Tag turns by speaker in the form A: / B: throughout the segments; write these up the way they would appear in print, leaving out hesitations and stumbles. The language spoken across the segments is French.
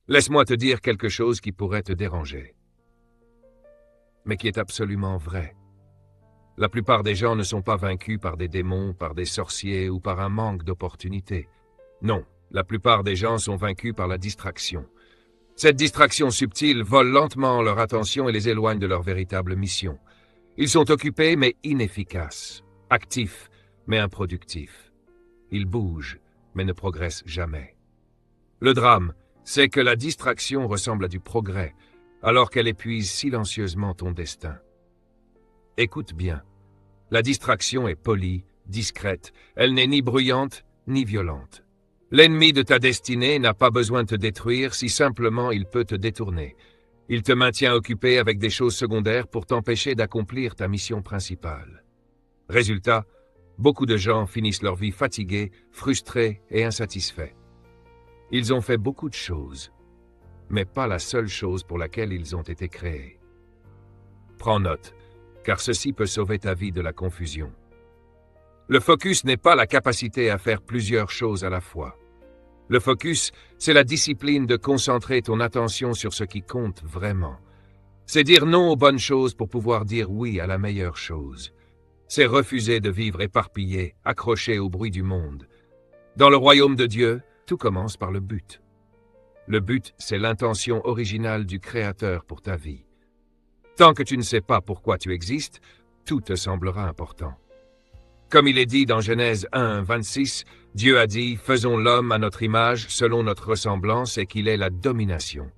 A: Laisse-moi te dire quelque chose qui pourrait te déranger, mais qui est absolument vrai. La plupart des gens ne sont pas vaincus par des démons, par des sorciers ou par un manque d'opportunités. Non, la plupart des gens sont vaincus par la distraction. Cette distraction subtile vole lentement leur attention et les éloigne de leur véritable mission. Ils sont occupés mais inefficaces, actifs mais improductifs. Ils bougent mais ne progressent jamais. Le drame, c'est que la distraction ressemble à du progrès, alors qu'elle épuise silencieusement ton destin. Écoute bien, la distraction est polie, discrète, elle n'est ni bruyante ni violente. L'ennemi de ta destinée n'a pas besoin de te détruire si simplement il peut te détourner. Il te maintient occupé avec des choses secondaires pour t'empêcher d'accomplir ta mission principale. Résultat, beaucoup de gens finissent leur vie fatigués, frustrés et insatisfaits. Ils ont fait beaucoup de choses, mais pas la seule chose pour laquelle ils ont été créés. Prends note, car ceci peut sauver ta vie de la confusion. Le focus n'est pas la capacité à faire plusieurs choses à la fois. Le focus, c'est la discipline de concentrer ton attention sur ce qui compte vraiment. C'est dire non aux bonnes choses pour pouvoir dire oui à la meilleure chose. C'est refuser de vivre éparpillé, accroché au bruit du monde. Dans le royaume de Dieu, tout commence par le but. Le but, c'est l'intention originale du Créateur pour ta vie. Tant que tu ne sais pas pourquoi tu existes, tout te semblera important. Comme il est dit dans Genèse 1, 26, Dieu a dit « Faisons l'homme à notre image, selon notre ressemblance, et qu'il ait la domination ».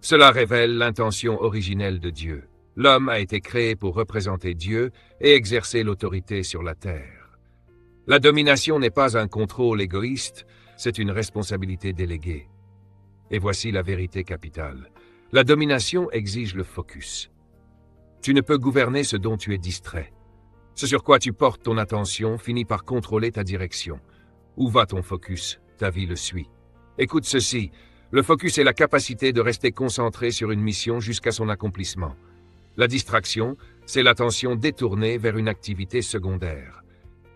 A: Cela révèle l'intention originelle de Dieu. L'homme a été créé pour représenter Dieu et exercer l'autorité sur la terre. La domination n'est pas un contrôle égoïste, c'est une responsabilité déléguée. Et voici la vérité capitale. La domination exige le focus. Tu ne peux gouverner ce dont tu es distrait. Ce sur quoi tu portes ton attention finit par contrôler ta direction. Où va ton focus? Ta vie le suit. Écoute ceci, le focus est la capacité de rester concentré sur une mission jusqu'à son accomplissement. La distraction, c'est l'attention détournée vers une activité secondaire.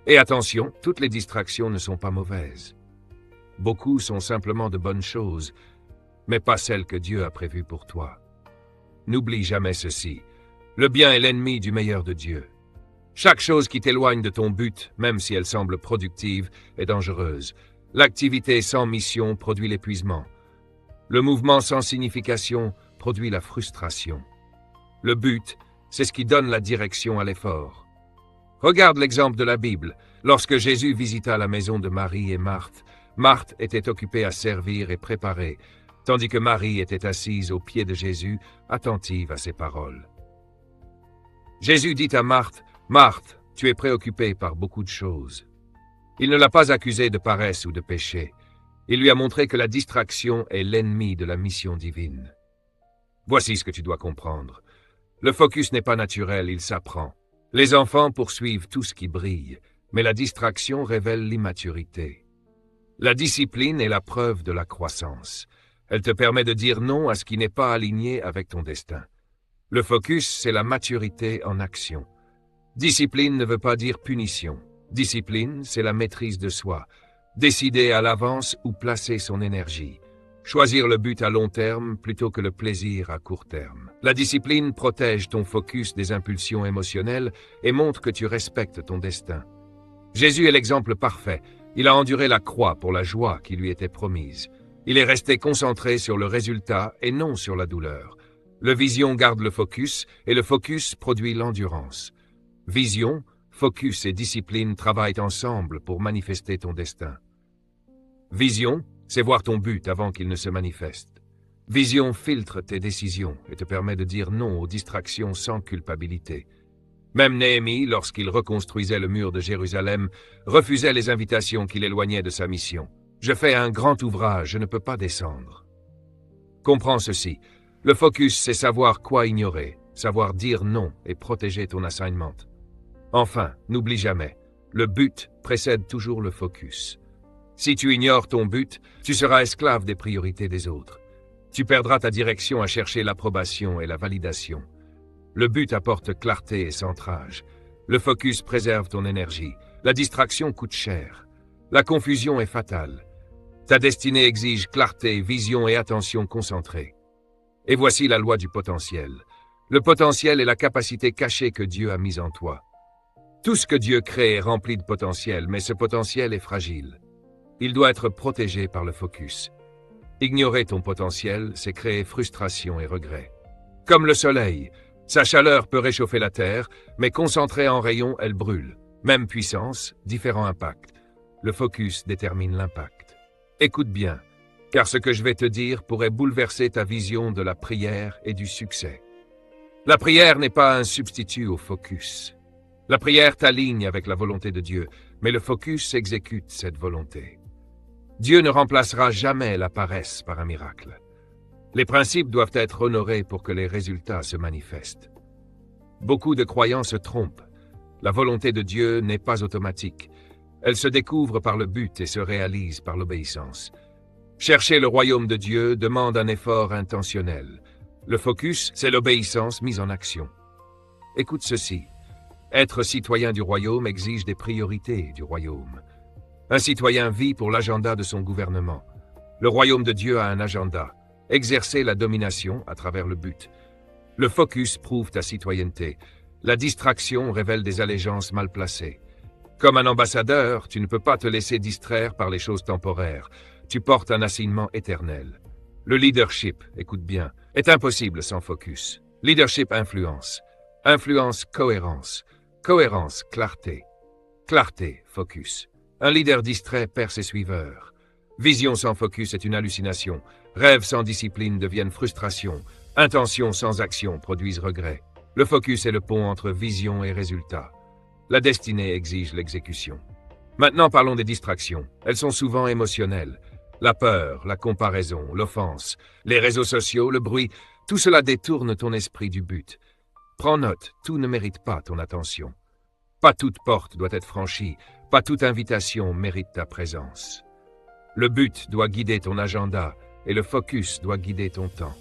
A: Et attention, toutes les distractions ne sont pas mauvaises. Beaucoup sont simplement de bonnes choses, mais pas celles que Dieu a prévues pour toi. N'oublie jamais ceci, le bien est l'ennemi du meilleur de Dieu. Chaque chose qui t'éloigne de ton but, même si elle semble productive, est dangereuse. L'activité sans mission produit l'épuisement. Le mouvement sans signification produit la frustration. Le but, c'est ce qui donne la direction à l'effort. Regarde l'exemple de la Bible. Lorsque Jésus visita la maison de Marie et Marthe, Marthe était occupée à servir et préparer, tandis que Marie était assise aux pieds de Jésus, attentive à ses paroles. Jésus dit à Marthe, « Marthe, tu es préoccupée par beaucoup de choses. » Il ne l'a pas accusée de paresse ou de péché. Il lui a montré que la distraction est l'ennemi de la mission divine. Voici ce que tu dois comprendre. Le focus n'est pas naturel, il s'apprend. Les enfants poursuivent tout ce qui brille, mais la distraction révèle l'immaturité. La discipline est la preuve de la croissance. Elle te permet de dire non à ce qui n'est pas aligné avec ton destin. Le focus, c'est la maturité en action. Discipline ne veut pas dire punition. Discipline, c'est la maîtrise de soi. Décider à l'avance où placer son énergie. Choisir le but à long terme plutôt que le plaisir à court terme. La discipline protège ton focus des impulsions émotionnelles et montre que tu respectes ton destin. Jésus est l'exemple parfait. Il a enduré la croix pour la joie qui lui était promise. Il est resté concentré sur le résultat et non sur la douleur. Le vision garde le focus et le focus produit l'endurance. Vision, focus et discipline travaillent ensemble pour manifester ton destin. Vision, c'est voir ton but avant qu'il ne se manifeste. Vision filtre tes décisions et te permet de dire non aux distractions sans culpabilité. Même Néhémie, lorsqu'il reconstruisait le mur de Jérusalem, refusait les invitations qui l'éloignaient de sa mission. « Je fais un grand ouvrage, je ne peux pas descendre. » Comprends ceci, le focus, c'est savoir quoi ignorer, savoir dire non et protéger ton assignment. Enfin, n'oublie jamais, le but précède toujours le focus. Si tu ignores ton but, tu seras esclave des priorités des autres. Tu perdras ta direction à chercher l'approbation et la validation. Le but apporte clarté et centrage. Le focus préserve ton énergie. La distraction coûte cher. La confusion est fatale. Ta destinée exige clarté, vision et attention concentrée. Et voici la loi du potentiel. Le potentiel est la capacité cachée que Dieu a mise en toi. Tout ce que Dieu crée est rempli de potentiel, mais ce potentiel est fragile. Il doit être protégé par le focus. Ignorer ton potentiel, c'est créer frustration et regret. Comme le soleil, sa chaleur peut réchauffer la terre, mais concentrée en rayons, elle brûle. Même puissance, différent impact. Le focus détermine l'impact. Écoute bien, car ce que je vais te dire pourrait bouleverser ta vision de la prière et du succès. La prière n'est pas un substitut au focus. La prière t'aligne avec la volonté de Dieu, mais le focus exécute cette volonté. Dieu ne remplacera jamais la paresse par un miracle. Les principes doivent être honorés pour que les résultats se manifestent. Beaucoup de croyants se trompent. La volonté de Dieu n'est pas automatique. Elle se découvre par le but et se réalise par l'obéissance. Chercher le royaume de Dieu demande un effort intentionnel. Le focus, c'est l'obéissance mise en action. Écoute ceci. Être citoyen du royaume exige des priorités du royaume. Un citoyen vit pour l'agenda de son gouvernement. Le royaume de Dieu a un agenda. Exercer la domination à travers le but. Le focus prouve ta citoyenneté. La distraction révèle des allégeances mal placées. Comme un ambassadeur, tu ne peux pas te laisser distraire par les choses temporaires. Tu portes un assignement éternel. Le leadership, écoute bien, est impossible sans focus. Leadership influence. Influence cohérence. Cohérence clarté. Clarté focus. Un leader distrait perd ses suiveurs. Vision sans focus est une hallucination. Rêve sans discipline deviennent frustration. Intention sans action produisent regret. Le focus est le pont entre vision et résultat. La destinée exige l'exécution. Maintenant parlons des distractions. Elles sont souvent émotionnelles. La peur, la comparaison, l'offense, les réseaux sociaux, le bruit, tout cela détourne ton esprit du but. Prends note, tout ne mérite pas ton attention. Pas toute porte doit être franchie, pas toute invitation mérite ta présence. Le but doit guider ton agenda et le focus doit guider ton temps.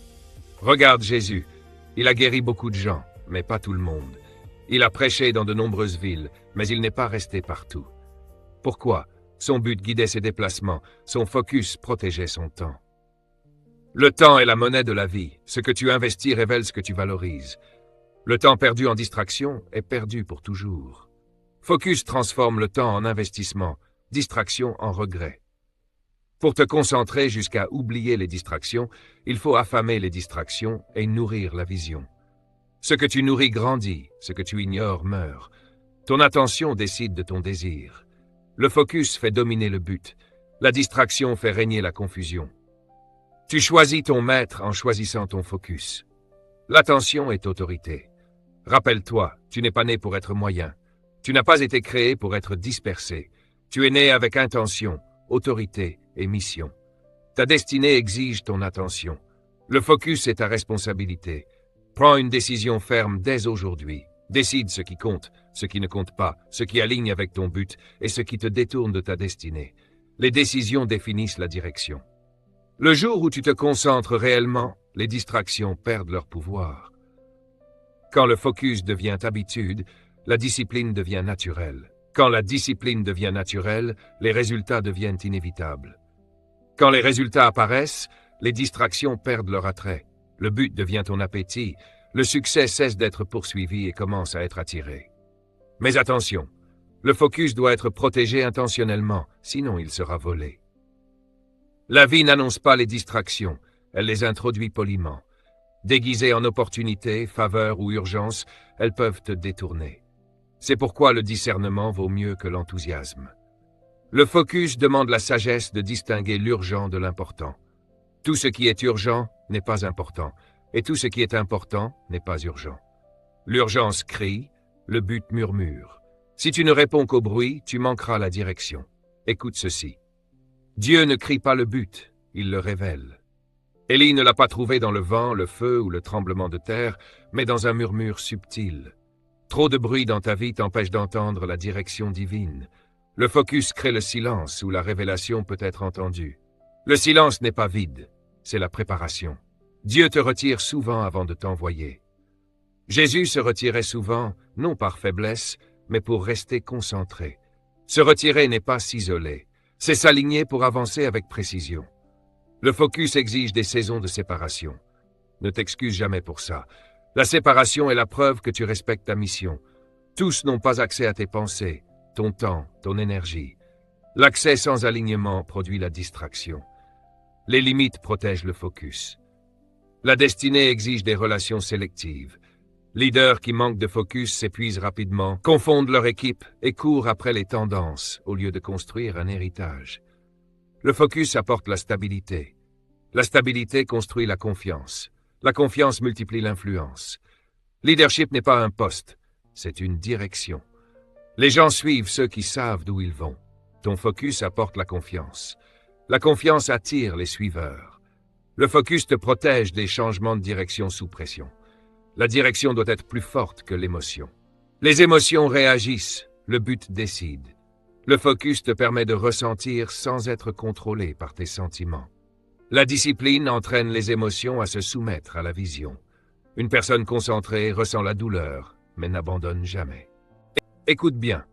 A: Regarde Jésus, il a guéri beaucoup de gens, mais pas tout le monde. Il a prêché dans de nombreuses villes, mais il n'est pas resté partout. Pourquoi? Son but guidait ses déplacements, son focus protégeait son temps. Le temps est la monnaie de la vie. Ce que tu investis révèle ce que tu valorises. Le temps perdu en distraction est perdu pour toujours. Focus transforme le temps en investissement, distraction en regret. Pour te concentrer jusqu'à oublier les distractions, il faut affamer les distractions et nourrir la vision. Ce que tu nourris grandit, ce que tu ignores meurt. Ton attention décide de ton désir. Le focus fait dominer le but. La distraction fait régner la confusion. Tu choisis ton maître en choisissant ton focus. L'attention est autorité. Rappelle-toi, tu n'es pas né pour être moyen. Tu n'as pas été créé pour être dispersé. Tu es né avec intention, autorité et mission. Ta destinée exige ton attention. Le focus est ta responsabilité. Prends une décision ferme dès aujourd'hui. Décide ce qui compte, ce qui ne compte pas, ce qui aligne avec ton but et ce qui te détourne de ta destinée. Les décisions définissent la direction. Le jour où tu te concentres réellement, les distractions perdent leur pouvoir. Quand le focus devient habitude, la discipline devient naturelle. Quand la discipline devient naturelle, les résultats deviennent inévitables. Quand les résultats apparaissent, les distractions perdent leur attrait. Le but devient ton appétit. Le succès cesse d'être poursuivi et commence à être attiré. Mais attention, le focus doit être protégé intentionnellement, sinon il sera volé. La vie n'annonce pas les distractions, elle les introduit poliment. Déguisées en opportunité, faveur ou urgence, elles peuvent te détourner. C'est pourquoi le discernement vaut mieux que l'enthousiasme. Le focus demande la sagesse de distinguer l'urgent de l'important. Tout ce qui est urgent n'est pas important, et tout ce qui est important n'est pas urgent. L'urgence crie, le but murmure. Si tu ne réponds qu'au bruit, tu manqueras la direction. Écoute ceci. Dieu ne crie pas le but, il le révèle. Élie ne l'a pas trouvé dans le vent, le feu ou le tremblement de terre, mais dans un murmure subtil. Trop de bruit dans ta vie t'empêche d'entendre la direction divine. Le focus crée le silence où la révélation peut être entendue. Le silence n'est pas vide, c'est la préparation. Dieu te retire souvent avant de t'envoyer. Jésus se retirait souvent, non par faiblesse, mais pour rester concentré. Se retirer n'est pas s'isoler. C'est s'aligner pour avancer avec précision. Le focus exige des saisons de séparation. Ne t'excuse jamais pour ça. La séparation est la preuve que tu respectes ta mission. Tous n'ont pas accès à tes pensées, ton temps, ton énergie. L'accès sans alignement produit la distraction. Les limites protègent le focus. La destinée exige des relations sélectives. Leaders qui manquent de focus s'épuisent rapidement, confondent leur équipe et courent après les tendances au lieu de construire un héritage. Le focus apporte la stabilité. La stabilité construit la confiance. La confiance multiplie l'influence. Leadership n'est pas un poste, c'est une direction. Les gens suivent ceux qui savent d'où ils vont. Ton focus apporte la confiance. La confiance attire les suiveurs. Le focus te protège des changements de direction sous pression. La direction doit être plus forte que l'émotion. Les émotions réagissent, le but décide. Le focus te permet de ressentir sans être contrôlé par tes sentiments. La discipline entraîne les émotions à se soumettre à la vision. Une personne concentrée ressent la douleur, mais n'abandonne jamais. Écoute bien.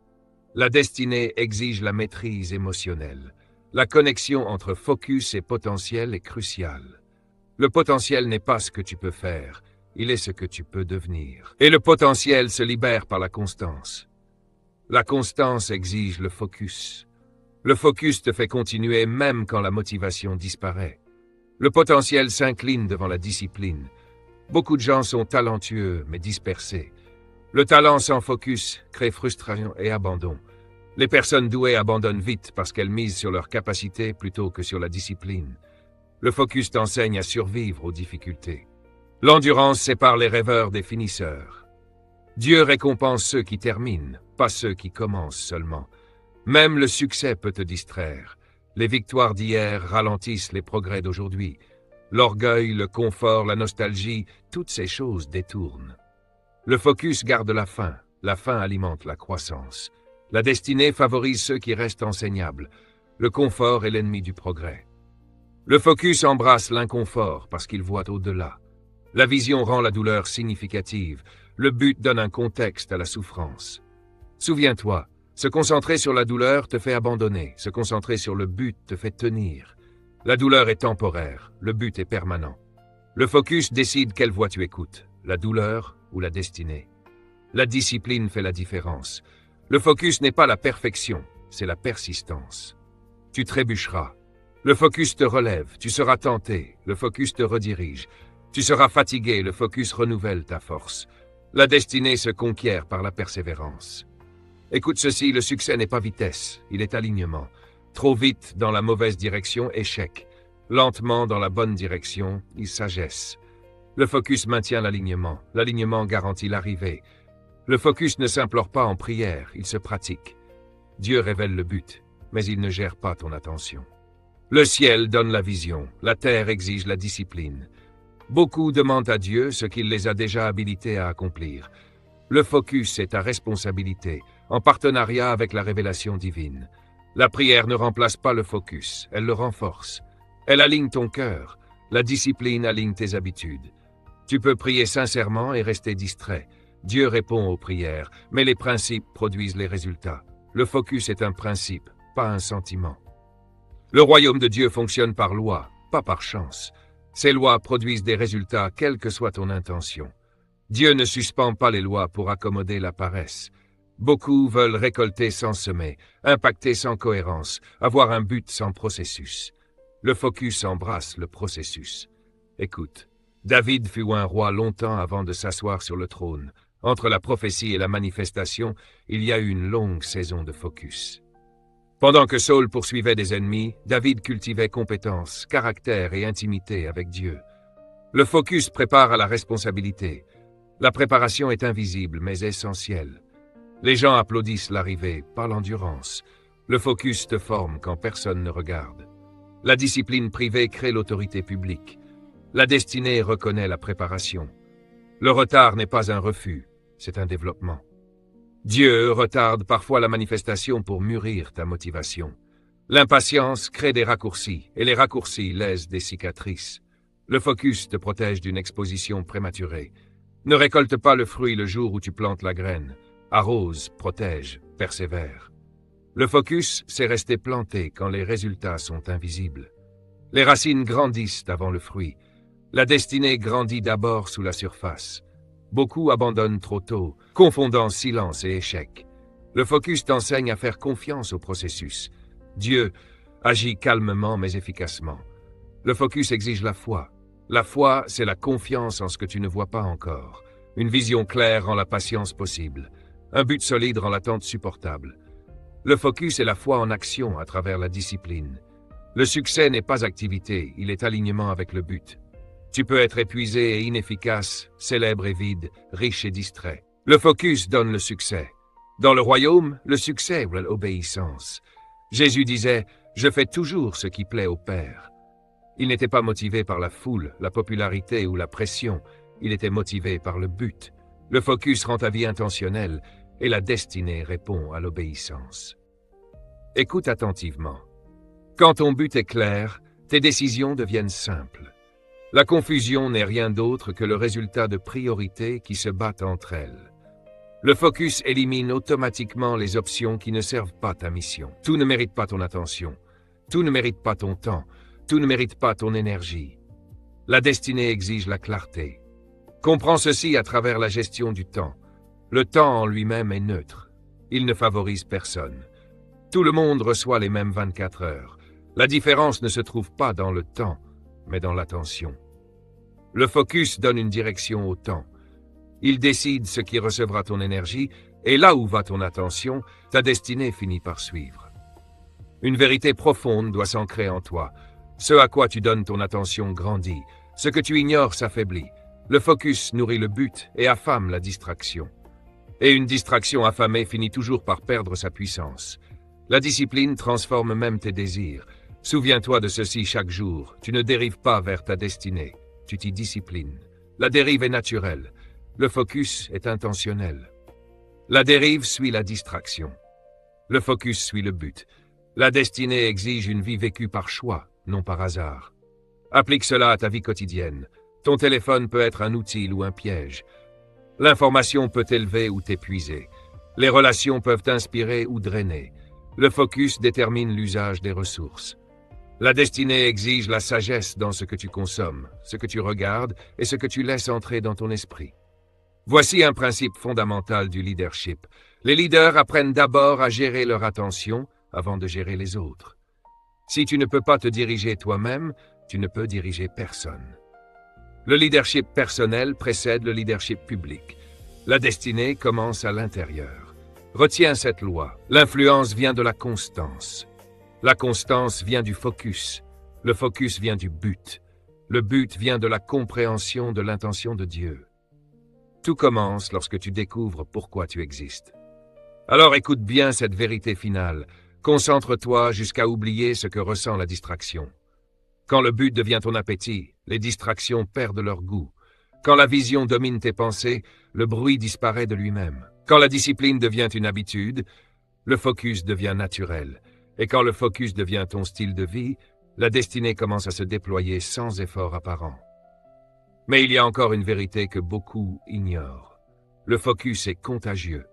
A: La destinée exige la maîtrise émotionnelle. La connexion entre focus et potentiel est cruciale. Le potentiel n'est pas ce que tu peux faire, il est ce que tu peux devenir. Et le potentiel se libère par la constance. La constance exige le focus. Le focus te fait continuer même quand la motivation disparaît. Le potentiel s'incline devant la discipline. Beaucoup de gens sont talentueux mais dispersés. Le talent sans focus crée frustration et abandon. Les personnes douées abandonnent vite parce qu'elles misent sur leur capacité plutôt que sur la discipline. Le focus t'enseigne à survivre aux difficultés. L'endurance sépare les rêveurs des finisseurs. Dieu récompense ceux qui terminent, pas ceux qui commencent seulement. Même le succès peut te distraire. Les victoires d'hier ralentissent les progrès d'aujourd'hui. L'orgueil, le confort, la nostalgie, toutes ces choses détournent. Le focus garde la fin alimente la croissance. La destinée favorise ceux qui restent enseignables. Le confort est l'ennemi du progrès. Le focus embrasse l'inconfort parce qu'il voit au-delà. La vision rend la douleur significative. Le but donne un contexte à la souffrance. Souviens-toi, se concentrer sur la douleur te fait abandonner. Se concentrer sur le but te fait tenir. La douleur est temporaire, le but est permanent. Le focus décide quelle voie tu écoutes, la douleur ou la destinée. La discipline fait la différence. Le focus n'est pas la perfection, c'est la persistance. Tu trébucheras. Le focus te relève, tu seras tenté, le focus te redirige. Tu seras fatigué, le focus renouvelle ta force. La destinée se conquiert par la persévérance. Écoute ceci, le succès n'est pas vitesse, il est alignement. Trop vite dans la mauvaise direction, échec. Lentement dans la bonne direction, sagesse. Le focus maintient l'alignement. L'alignement garantit l'arrivée. Le focus ne s'implore pas en prière, il se pratique. Dieu révèle le but, mais il ne gère pas ton attention. Le ciel donne la vision, la terre exige la discipline. Beaucoup demandent à Dieu ce qu'il les a déjà habilités à accomplir. Le focus est ta responsabilité, en partenariat avec la révélation divine. La prière ne remplace pas le focus, elle le renforce. Elle aligne ton cœur, la discipline aligne tes habitudes. Tu peux prier sincèrement et rester distrait. Dieu répond aux prières, mais les principes produisent les résultats. Le focus est un principe, pas un sentiment. Le royaume de Dieu fonctionne par loi, pas par chance. Ces lois produisent des résultats, quelle que soit ton intention. Dieu ne suspend pas les lois pour accommoder la paresse. Beaucoup veulent récolter sans semer, impacter sans cohérence, avoir un but sans processus. Le focus embrasse le processus. Écoute, David fut un roi longtemps avant de s'asseoir sur le trône. Entre la prophétie et la manifestation, il y a eu une longue saison de focus. Pendant que Saul poursuivait des ennemis, David cultivait compétence, caractère et intimité avec Dieu. Le focus prépare à la responsabilité. La préparation est invisible mais essentielle. Les gens applaudissent l'arrivée, pas l'endurance. Le focus te forme quand personne ne regarde. La discipline privée crée l'autorité publique. La destinée reconnaît la préparation. Le retard n'est pas un refus, c'est un développement. Dieu retarde parfois la manifestation pour mûrir ta motivation. L'impatience crée des raccourcis, et les raccourcis laissent des cicatrices. Le focus te protège d'une exposition prématurée. Ne récolte pas le fruit le jour où tu plantes la graine. Arrose, protège, persévère. Le focus, c'est rester planté quand les résultats sont invisibles. Les racines grandissent avant le fruit. La destinée grandit d'abord sous la surface. Beaucoup abandonnent trop tôt, confondant silence et échec. Le focus t'enseigne à faire confiance au processus. Dieu agit calmement mais efficacement. Le focus exige la foi. La foi, c'est la confiance en ce que tu ne vois pas encore. Une vision claire rend la patience possible. Un but solide rend l'attente supportable. Le focus est la foi en action à travers la discipline. Le succès n'est pas activité, il est alignement avec le but. Tu peux être épuisé et inefficace, célèbre et vide, riche et distrait. Le focus donne le succès. Dans le royaume, le succès est l'obéissance. Jésus disait « Je fais toujours ce qui plaît au Père ». Il n'était pas motivé par la foule, la popularité ou la pression, il était motivé par le but. Le focus rend ta vie intentionnelle et la destinée répond à l'obéissance. Écoute attentivement. Quand ton but est clair, tes décisions deviennent simples. La confusion n'est rien d'autre que le résultat de priorités qui se battent entre elles. Le focus élimine automatiquement les options qui ne servent pas ta mission. Tout ne mérite pas ton attention. Tout ne mérite pas ton temps. Tout ne mérite pas ton énergie. La destinée exige la clarté. Comprends ceci à travers la gestion du temps. Le temps en lui-même est neutre. Il ne favorise personne. Tout le monde reçoit les mêmes 24 heures. La différence ne se trouve pas dans le temps, mais dans l'attention. Le focus donne une direction au temps. Il décide ce qui recevra ton énergie, et là où va ton attention, ta destinée finit par suivre. Une vérité profonde doit s'ancrer en toi. Ce à quoi tu donnes ton attention grandit. Ce que tu ignores s'affaiblit. Le focus nourrit le but et affame la distraction. Et une distraction affamée finit toujours par perdre sa puissance. La discipline transforme même tes désirs. Souviens-toi de ceci chaque jour. Tu ne dérives pas vers ta destinée. Tu t'y disciplines. La dérive est naturelle. Le focus est intentionnel. La dérive suit la distraction. Le focus suit le but. La destinée exige une vie vécue par choix, non par hasard. Applique cela à ta vie quotidienne. Ton téléphone peut être un outil ou un piège. L'information peut t'élever ou t'épuiser. Les relations peuvent t'inspirer ou drainer. Le focus détermine l'usage des ressources. La destinée exige la sagesse dans ce que tu consommes, ce que tu regardes et ce que tu laisses entrer dans ton esprit. Voici un principe fondamental du leadership. Les leaders apprennent d'abord à gérer leur attention avant de gérer les autres. Si tu ne peux pas te diriger toi-même, tu ne peux diriger personne. Le leadership personnel précède le leadership public. La destinée commence à l'intérieur. Retiens cette loi. L'influence vient de la constance. La constance vient du focus. Le focus vient du but. Le but vient de la compréhension de l'intention de Dieu. Tout commence lorsque tu découvres pourquoi tu existes. Alors écoute bien cette vérité finale. Concentre-toi jusqu'à oublier ce que ressent la distraction. Quand le but devient ton appétit, les distractions perdent leur goût. Quand la vision domine tes pensées, le bruit disparaît de lui-même. Quand la discipline devient une habitude, le focus devient naturel. Et quand le focus devient ton style de vie, la destinée commence à se déployer sans effort apparent. Mais il y a encore une vérité que beaucoup ignorent. Le focus est contagieux.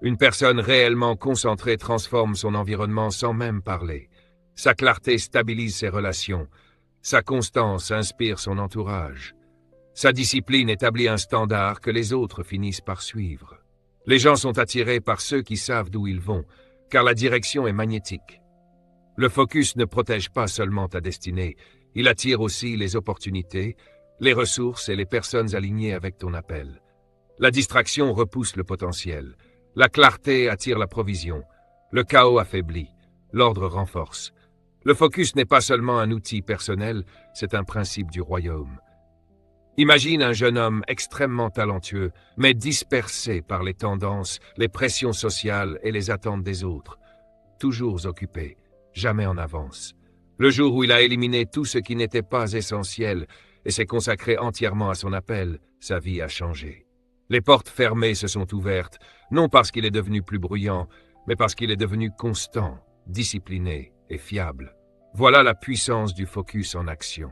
A: Une personne réellement concentrée transforme son environnement sans même parler. Sa clarté stabilise ses relations. Sa constance inspire son entourage. Sa discipline établit un standard que les autres finissent par suivre. Les gens sont attirés par ceux qui savent d'où ils vont, car la direction est magnétique. Le focus ne protège pas seulement ta destinée, il attire aussi les opportunités, les ressources et les personnes alignées avec ton appel. La distraction repousse le potentiel. La clarté attire la provision. Le chaos affaiblit. L'ordre renforce. Le focus n'est pas seulement un outil personnel, c'est un principe du royaume. Imagine un jeune homme extrêmement talentueux, mais dispersé par les tendances, les pressions sociales et les attentes des autres. Toujours occupé, jamais en avance. Le jour où il a éliminé tout ce qui n'était pas essentiel et s'est consacré entièrement à son appel, sa vie a changé. Les portes fermées se sont ouvertes, non parce qu'il est devenu plus bruyant, mais parce qu'il est devenu constant, discipliné et fiable. Voilà la puissance du focus en action.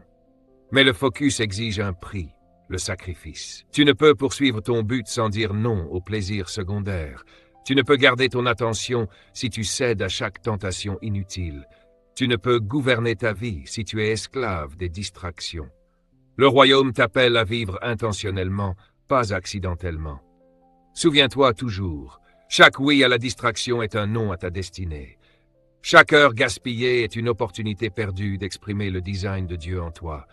A: Mais le focus exige un prix, le sacrifice. Tu ne peux poursuivre ton but sans dire non au plaisir secondaire. Tu ne peux garder ton attention si tu cèdes à chaque tentation inutile. Tu ne peux gouverner ta vie si tu es esclave des distractions. Le royaume t'appelle à vivre intentionnellement, pas accidentellement. Souviens-toi toujours, chaque oui à la distraction est un non à ta destinée. Chaque heure gaspillée est une opportunité perdue d'exprimer le design de Dieu en toi.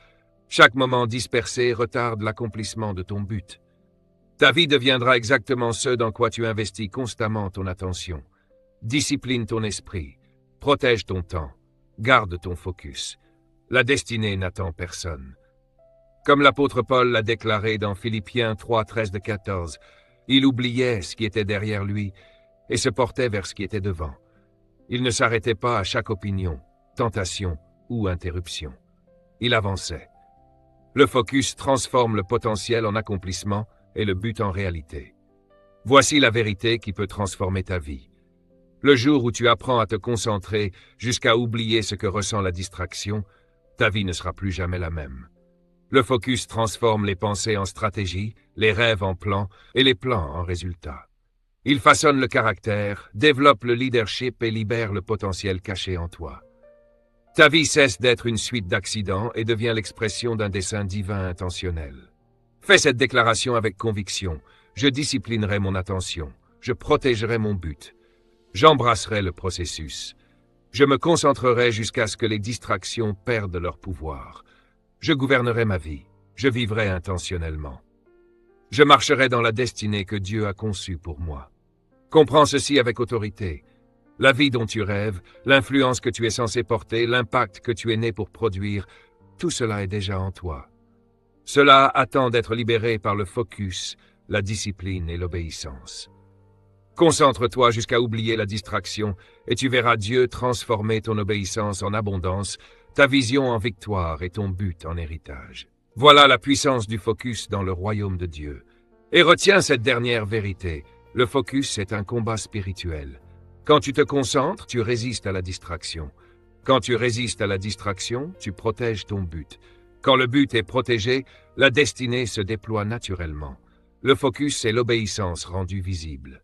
A: Chaque moment dispersé retarde l'accomplissement de ton but. Ta vie deviendra exactement ce dans quoi tu investis constamment ton attention. Discipline ton esprit, protège ton temps, garde ton focus. La destinée n'attend personne. Comme l'apôtre Paul l'a déclaré dans Philippiens 3, 13-14, il oubliait ce qui était derrière lui et se portait vers ce qui était devant. Il ne s'arrêtait pas à chaque opinion, tentation ou interruption. Il avançait. Le focus transforme le potentiel en accomplissement et le but en réalité. Voici la vérité qui peut transformer ta vie. Le jour où tu apprends à te concentrer jusqu'à oublier ce que ressent la distraction, ta vie ne sera plus jamais la même. Le focus transforme les pensées en stratégie, les rêves en plans et les plans en résultats. Il façonne le caractère, développe le leadership et libère le potentiel caché en toi. Ta vie cesse d'être une suite d'accidents et devient l'expression d'un dessein divin intentionnel. Fais cette déclaration avec conviction. Je disciplinerai mon attention. Je protégerai mon but. J'embrasserai le processus. Je me concentrerai jusqu'à ce que les distractions perdent leur pouvoir. Je gouvernerai ma vie. Je vivrai intentionnellement. Je marcherai dans la destinée que Dieu a conçue pour moi. Comprends ceci avec autorité. La vie dont tu rêves, l'influence que tu es censé porter, l'impact que tu es né pour produire, tout cela est déjà en toi. Cela attend d'être libéré par le focus, la discipline et l'obéissance. Concentre-toi jusqu'à oublier la distraction et tu verras Dieu transformer ton obéissance en abondance, ta vision en victoire et ton but en héritage. Voilà la puissance du focus dans le royaume de Dieu. Et retiens cette dernière vérité. Le focus est un combat spirituel. Quand tu te concentres, tu résistes à la distraction. Quand tu résistes à la distraction, tu protèges ton but. Quand le but est protégé, la destinée se déploie naturellement. Le focus, c'est l'obéissance rendue visible.